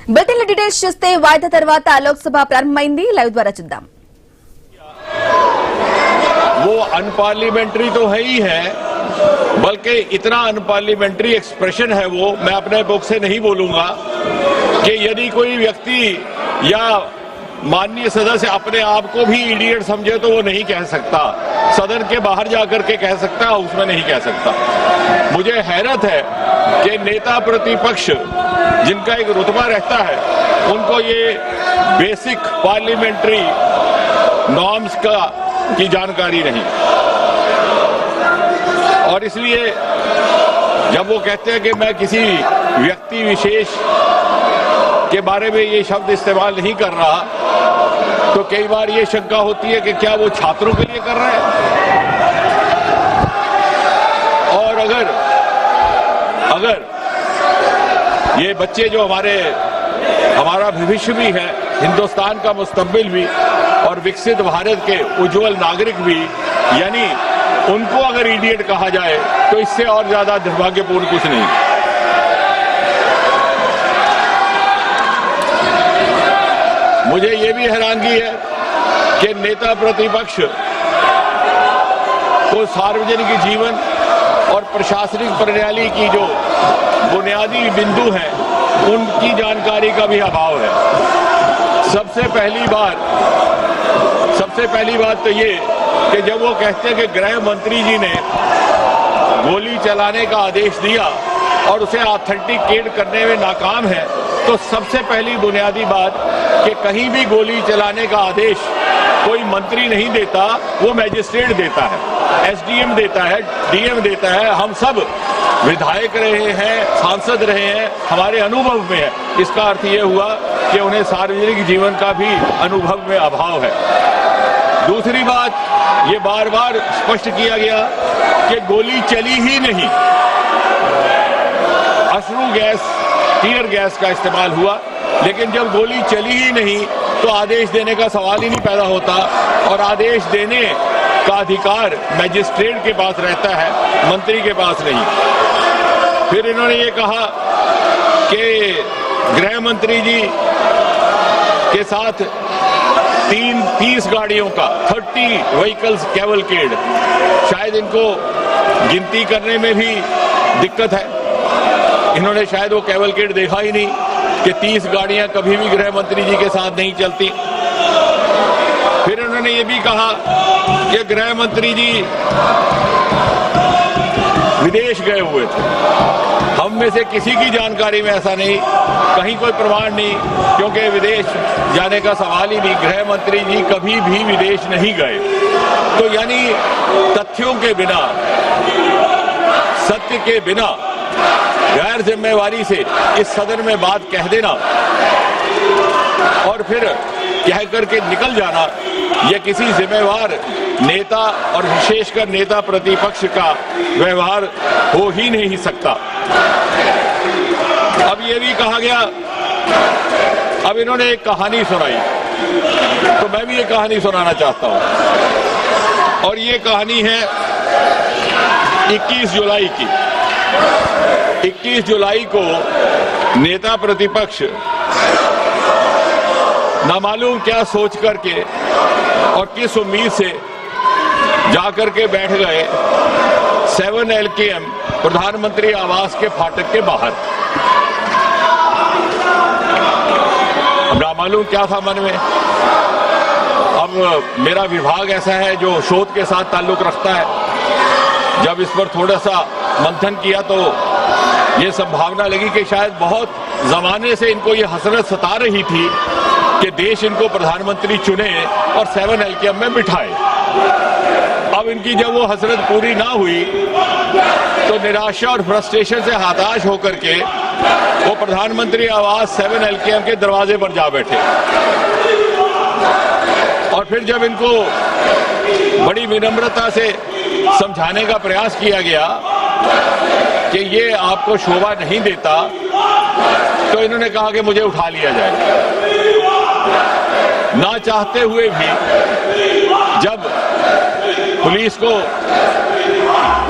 Bethell details చూస్తే వాయిదా తర్వాత లోక్సభ ప్రారంభమైంది. లైవ్ ద్వారా చూద్దాం. वो अनपार्लियामेंट्री तो है ही है, बल्कि इतना अनपार्लियामेंट्री एक्सप्रेशन है वो, मैं अपने बुक से नहीं बोलूंगा कि यदि कोई व्यक्ति या माननीय सदस्य अपने आप को भी इडियट समझे तो वो नहीं कह सकता, सदन के बाहर जाकर के कह सकता, उसमें नहीं कह सकता। मुझे हैरत है कि नेता प्रतिपक्ष जिनका एक रुतबा रहता है उनको ये बेसिक पार्लियामेंट्री नॉर्म्स की जानकारी नहीं, और इसलिए जब वो कहते हैं कि मैं किसी व्यक्ति विशेष के बारे में ये शब्द इस्तेमाल नहीं कर रहा, तो कई बार ये शंका होती है कि क्या वो छात्रों के लिए कर रहे हैं। और अगर ये बच्चे जो हमारा भविष्य भी है, हिंदुस्तान का मुस्तकबिल भी और विकसित भारत के उज्जवल नागरिक भी, यानी उनको अगर इडियट कहा जाए तो इससे और ज्यादा दुर्भाग्यपूर्ण कुछ नहीं। मुझे ये भी हैरानगी है कि नेता प्रतिपक्ष को सार्वजनिक जीवन और प्रशासनिक प्रणाली की जो बुनियादी बिंदु हैं उनकी जानकारी का भी अभाव है। सबसे पहली बात तो ये कि जब वो कहते हैं कि गृह मंत्री जी ने गोली चलाने का आदेश दिया और उसे ऑथेंटिकेट करने में नाकाम है, तो सबसे पहली बुनियादी बात कि कहीं भी गोली चलाने का आदेश कोई मंत्री नहीं देता, वो मैजिस्ट्रेट देता है, एसडीएम देता है, डीएम देता है। हम सब विधायक रहे हैं, सांसद रहे हैं, हमारे अनुभव में है। इसका अर्थ ये हुआ कि उन्हें सार्वजनिक जीवन का भी अनुभव में अभाव है। दूसरी बात, ये बार बार स्पष्ट किया गया कि गोली चली ही नहीं, अश्रु गैस, टीयर गैस का इस्तेमाल हुआ, लेकिन जब गोली चली ही नहीं तो आदेश देने का सवाल ही नहीं पैदा होता, और आदेश देने का अधिकार मैजिस्ट्रेट के पास रहता है, मंत्री के पास नहीं। फिर इन्होंने ये कहा कि गृह मंत्री जी के साथ 30 गाड़ियों का 30 व्हीकल्स कैवलकेड, शायद इनको गिनती करने में भी दिक्कत है। इन्होंने शायद वो कैवलकेड देखा ही नहीं कि 30 गाड़ियां कभी भी गृह मंत्री जी के साथ नहीं चलती। फिर उन्होंने ये भी कहा कि गृह मंत्री जी विदेश गए हुए थे। हम में से किसी की जानकारी में ऐसा नहीं, कहीं कोई प्रमाण नहीं, क्योंकि विदेश जाने का सवाल ही नहीं। गृह मंत्री जी कभी भी विदेश नहीं गए। तो यानी तथ्यों के बिना, सत्य के बिना गैर जिम्मेवारी से इस सदन में बात कह देना और फिर कह करके निकल जाना, यह किसी जिम्मेवार नेता और विशेषकर नेता प्रतिपक्ष का व्यवहार हो ही नहीं सकता। अब ये भी कहा गया, अब इन्होंने एक कहानी सुनाई, तो मैं भी ये कहानी सुनाना चाहता हूं, और ये कहानी है 21 जुलाई की। 21 जुलाई को नेता प्रतिपक्ष नामालूम क्या सोच करके और किस उम्मीद से जाकर के बैठ गए 7 LKM प्रधानमंत्री आवास के फाटक के बाहर। अब नामालूम क्या था मन में। अब मेरा विभाग ऐसा है जो शोध के साथ ताल्लुक रखता है। जब इस पर थोड़ा सा मंथन किया तो ये संभावना लगी कि शायद बहुत जमाने से इनको ये हसरत सता रही थी कि देश इनको प्रधानमंत्री चुने और 7 LKM में बिठाए। अब इनकी जब वो हसरत पूरी ना हुई तो निराशा और फ्रस्ट्रेशन से हताश होकर के वो प्रधानमंत्री आवास 7 LKM के दरवाजे पर जा बैठे। और फिर जब इनको बड़ी विनम्रता से समझाने का प्रयास किया गया कि ये आपको शोभा नहीं देता, तो इन्होंने कहा कि मुझे उठा लिया जाए। ना चाहते हुए भी जब पुलिस को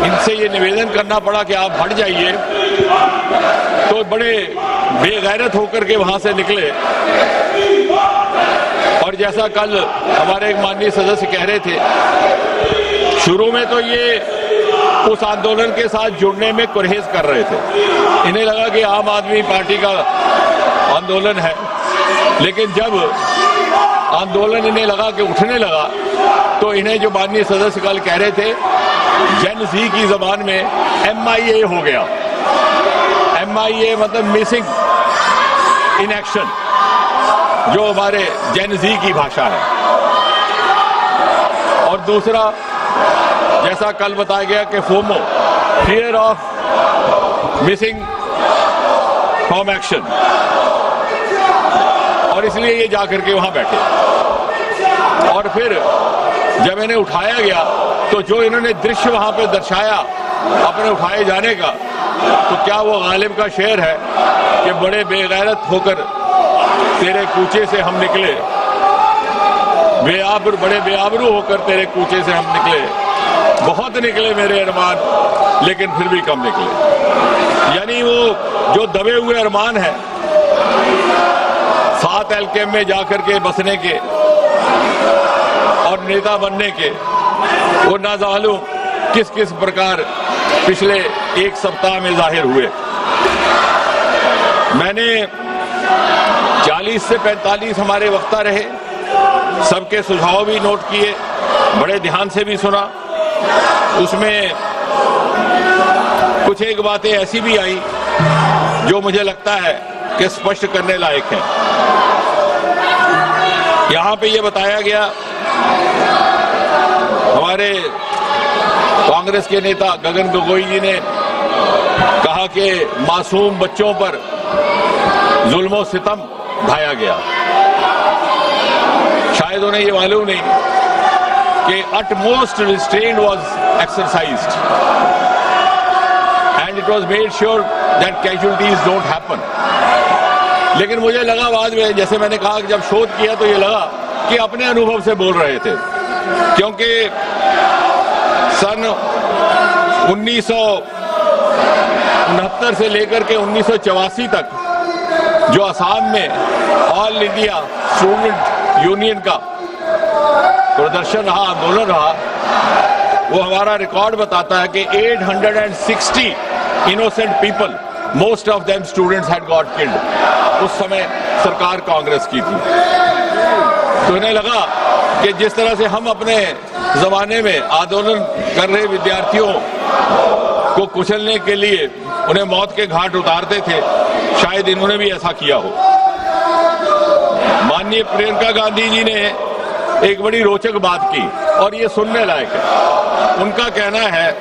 इनसे ये निवेदन करना पड़ा कि आप हट जाइए, तो बड़े बेगैरत होकर के वहां से निकले। और जैसा कल हमारे एक माननीय सदस्य कह रहे थे, शुरू में तो ये उस आंदोलन के साथ जुड़ने में गुरेज कर रहे थे, इन्हें लगा कि आम आदमी पार्टी का आंदोलन है। लेकिन जब आंदोलन इन्हें लगा कि उठने लगा, तो इन्हें जो माननीय सदस्य कल कह रहे थे, जेन ज़ी की जबान में MIA हो गया। MIA मतलब मिसिंग इन एक्शन, जो हमारे जेन ज़ी की भाषा है। और दूसरा, जैसा कल बताया गया कि FOMO, fear of missing from action, और इसलिए ये जाकर के वहां बैठे। और फिर जब इन्हें उठाया गया, तो जो इन्होंने दृश्य वहां पे दर्शाया अपने उठाए जाने का, तो क्या वो गालिब का शेर है कि बड़े बेगैरत होकर तेरे कूचे से हम निकले, बड़े बेआबरू होकर तेरे कूचे से हम निकले, बहुत निकले मेरे अरमान, लेकिन फिर भी कम निकले। यानी वो जो दबे हुए अरमान है 7 एलकेएम में जाकर के बसने के और नेता बनने के, वो ना मालूम किस किस प्रकार पिछले एक सप्ताह में जाहिर हुए। मैंने 40 से 45 हमारे वक्ता रहे, सबके सुझाव भी नोट किए, बड़े ध्यान से भी सुना। उसमें कुछ एक बातें ऐसी भी आई जो मुझे लगता है कि स्पष्ट करने लायक है। यहां पे ये बताया गया, हमारे कांग्रेस के नेता गगन गोगोई जी ने कहा कि मासूम बच्चों पर जुल्म और सितम ढाया गया। शायद उन्हें ये मालूम नहीं कि utmost restraint was exercised and it was made sure that casualties don't happen. लेकिन मुझे लगा बाद में, जैसे मैंने कहा कि जब शोध किया तो ये लगा कि अपने अनुभव से बोल रहे थे, क्योंकि सन 1969 से लेकर के 1984 तक जो असम में ऑल इंडिया स्टूडेंट यूनियन का प्रदर्शन रहा, आंदोलन रहा, वो हमारा रिकॉर्ड बताता है कि 860 innocent people, most of them students had got killed. उस समय सरकार कांग्रेस की थी। तो इन्हें लगा कि जिस तरह से हम अपने जमाने में आंदोलन कर रहे विद्यार्थियों को कुचलने के लिए उन्हें मौत के घाट उतारते थे, शायद इन्होंने भी ऐसा किया हो। माननीय प्रियंका गांधी जी ने एक बड़ी रोचक बात की और ये सुनने लायक है। उनका कहना है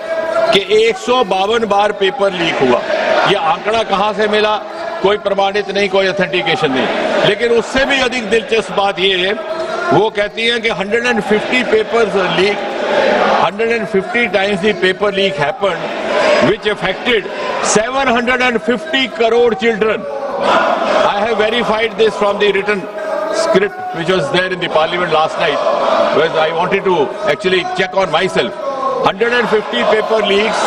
कि 152 बार पेपर लीक हुआ। ये आंकड़ा कहां से मिला, कोई प्रमाणित नहीं, कोई ऑथेंटिकेशन नहीं। लेकिन उससे भी अधिक दिलचस्प बात ये है, वो कहती हैं कि 150 papers leak, 150 times the paper leak happened which affected 750 crore children. I have verified this from the written script which was there in the parliament last night, where I wanted to actually check on myself. 150 paper leaks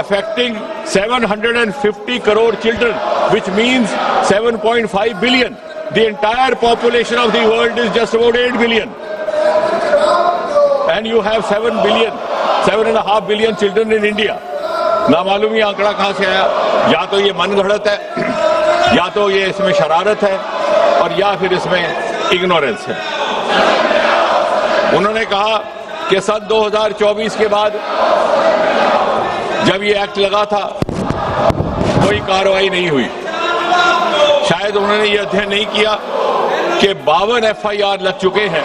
affecting 750 crore children, which means 7.5 billion. The entire population of the world is just about 8 billion. And you have 7 billion, 7.5 billion children in India. ना मालूम ये आंकड़ा कहां से आया। या तो ये मन गढ़ंत है, या तो ये इसमें शरारत है, और या फिर इसमें इग्नोरेंस है। उन्होंने कहा कि सन 2024 के बाद जब ये एक्ट लगा था कोई कार्रवाई नहीं हुई। शायद उन्होंने ये अध्ययन नहीं किया कि 52 FIR लग चुके हैं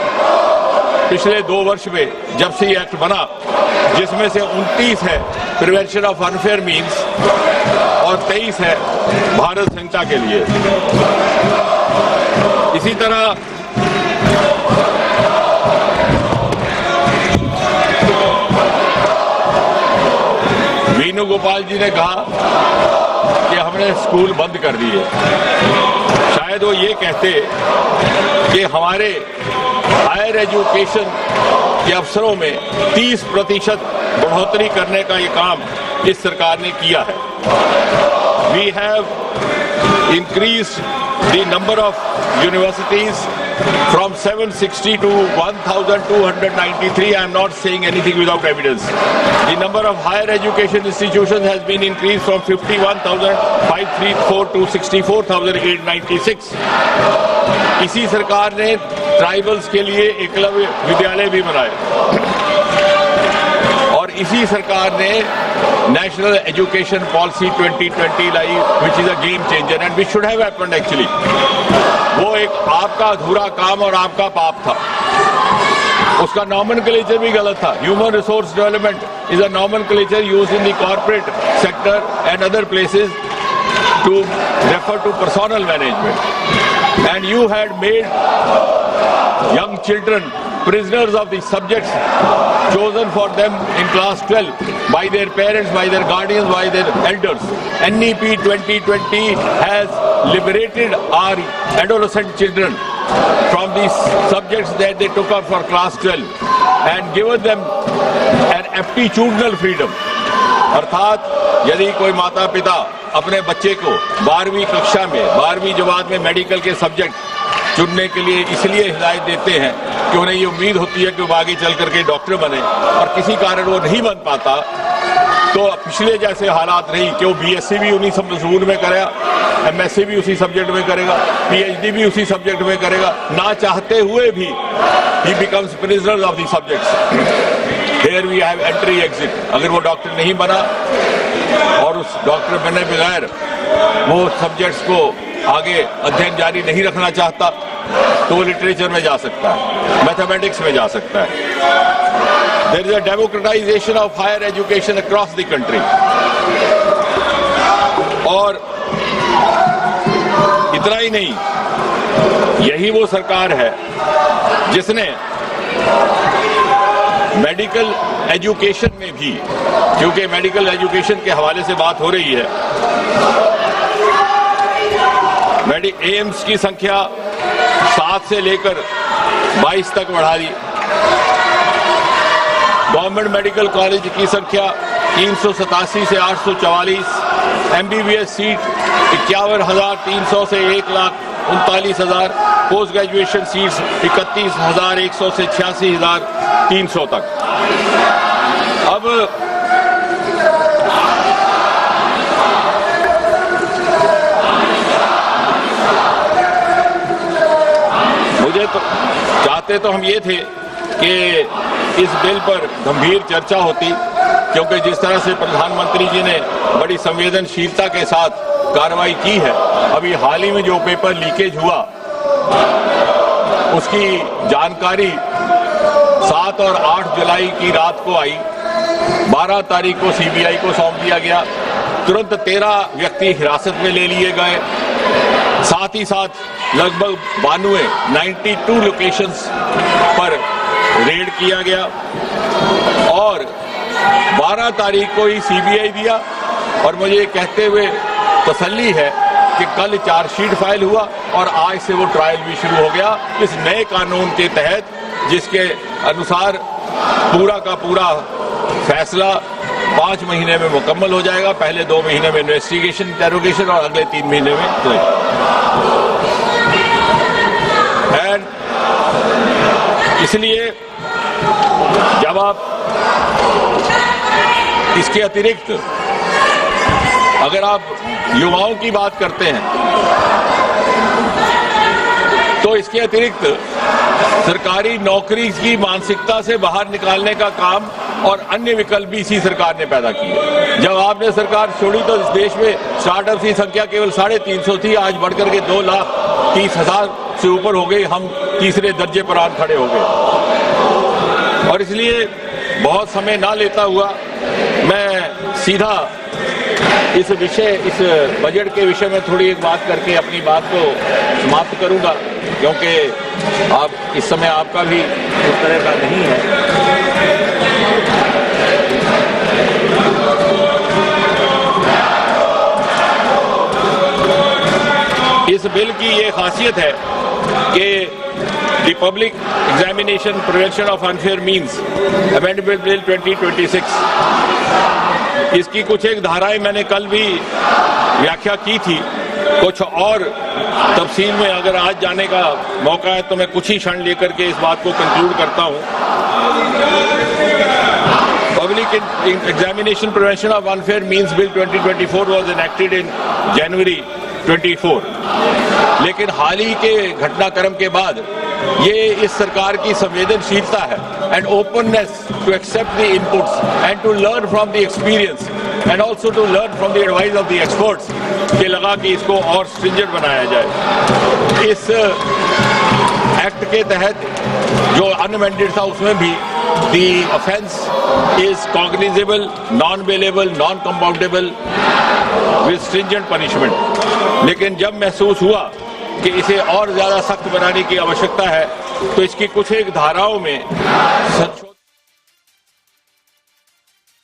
पिछले 2 वर्ष में जब से ये एक्ट बना, जिसमें से 29 है प्रिवेंशन ऑफ अनफेयर मीन्स और 23 है भारत संहिता के लिए। इसी तरह वेणुगोपाल जी ने कहा कि हमने स्कूल बंद कर दिए। शायद वो ये कहते कि हमारे हायर एजुकेशन के अफसरों में 30% बढ़ोतरी करने का ये काम इस सरकार ने किया है। we have increased the number of universities from 760 to 1,293. I am not saying anything without evidence. The number of higher education institutions has been increased from 51,534 to 64,896. इसी सरकार ने ट्राइबल्स के लिए एकलव्य विद्यालय भी बनाए और इसी सरकार ने national education policy 2020 lie, which is a game changer and which should have happened actually. वो एक आपका अधूरा काम और आपका पाप था. उसका नॉमेनक्लेचर भी गलत था. Human resource development is a nomenclature used in the corporate sector and other places to refer to personal management, and you had made young children prisoners of the subjects chosen for them in class 12 by their parents, by their guardians, by their elders. NEP 2020 has liberated our adolescent children from these subjects that they took up for class 12 and given them an aptitudinal freedom. अर्थात यदि कोई माता पिता अपने बच्चे को 12वीं कक्षा में 12वीं जमात में मेडिकल के सब्जेक्ट चुनने के लिए इसलिए हिदायत देते हैं कि उन्हें ये उम्मीद होती है कि वो आगे चल करके डॉक्टर बने और किसी कारण वो नहीं बन पाता, तो पिछले जैसे हालात नहीं कि वो बीएससी भी उन्हीं मजमून में करेगा, एमएससी भी उसी सब्जेक्ट में करेगा, पीएचडी भी उसी सब्जेक्ट में करेगा, ना चाहते हुए भी ही becomes prisoner of the subjects. Here we have entry exit. अगर वो डॉक्टर नहीं बना और उस डॉक्टर बनने बगैर वो सब्जेक्ट्स को आगे अध्ययन जारी नहीं रखना चाहता तो वो लिटरेचर में जा सकता है, मैथमेटिक्स में जा सकता है. There is a democratization of higher education across the country. और इतना ही नहीं, यही वो सरकार है जिसने मेडिकल एजुकेशन में भी, क्योंकि मेडिकल एजुकेशन के हवाले से बात हो रही है, एम्स की संख्या 7 से लेकर 22 तक बढ़ा दी. गवर्नमेंट मेडिकल कॉलेज की संख्या 387 से 844, एमबीबीएस सीट 51,300 से 1,39,000, पोस्ट ग्रेजुएशन सीट्स 31,100 से 86,300 तक. अब मुझे तो चाहते तो हम ये थे कि इस बिल पर गंभीर चर्चा होती, क्योंकि जिस तरह से प्रधानमंत्री जी ने बड़ी संवेदनशीलता के साथ कार्रवाई की है. अभी हाल ही में जो पेपर लीकेज हुआ उसकी जानकारी 7 और 8 जुलाई की रात को आई. 12 तारीख को सीबीआई को सौंप दिया गया. तुरंत 13 व्यक्ति हिरासत में ले लिए गए. साथ ही साथ लगभग 92 लोकेशंस पर रेड किया गया और 12 तारीख को ही सीबीआई दिया. और मुझे कहते हुए तसल्ली है कि कल चार्जशीट फाइल हुआ और आज से वो ट्रायल भी शुरू हो गया इस नए कानून के तहत, जिसके अनुसार पूरा का पूरा फैसला 5 महीने में मुकम्मल हो जाएगा. पहले 2 महीने में इन्वेस्टिगेशन, इंटेरोगेशन और अगले 3 महीने में एंड इसलिए जब आप इसके अतिरिक्त अगर आप युवाओं की बात करते हैं तो इसके अतिरिक्त सरकारी नौकरी की मानसिकता से बाहर निकालने का काम और अन्य विकल्प भी इसी सरकार ने पैदा किए. जब आपने सरकार छोड़ी तो इस देश में स्टार्टअप की संख्या केवल 350 थी, आज बढ़कर के 2,30,000 से ऊपर हो गई. हम तीसरे दर्जे पर आन खड़े हो गए. और इसलिए बहुत समय ना लेता हुआ मैं सीधा इस बजट के विषय में थोड़ी एक बात करके अपनी बात को समाप्त करूंगा, क्योंकि आप इस समय आपका भी उस तरह का नहीं है. इस बिल की ये खासियत है कि the public examination prevention of unfair means amendment bill 2026 इसकी कुछ एक धाराएं मैंने कल भी व्याख्या की थी। कुछ और तफसील में अगर आज जाने का मौका है तो मैं कुछ ही क्षण लेकर के इस बात को कंक्लूड करता हूं। Public examination prevention of unfair means bill 2024 was enacted in January 24, लेकिन हाल ही के घटनाक्रम के बाद ये इस सरकार की संवेदनशीलता है and openness to accept the inputs and to learn from the experience and also to learn from the advice of the experts के लगा कि इसको और स्ट्रिंजेंट बनाया जाए। इस एक्ट के तहत जो अनअमेंडेड था उसमें भी the offence is cognizable, non bailable, non compoundable with stringent punishment. लेकिन जब महसूस हुआ कि इसे और ज्यादा सख्त बनाने की आवश्यकता है तो इसकी कुछ एक धाराओं में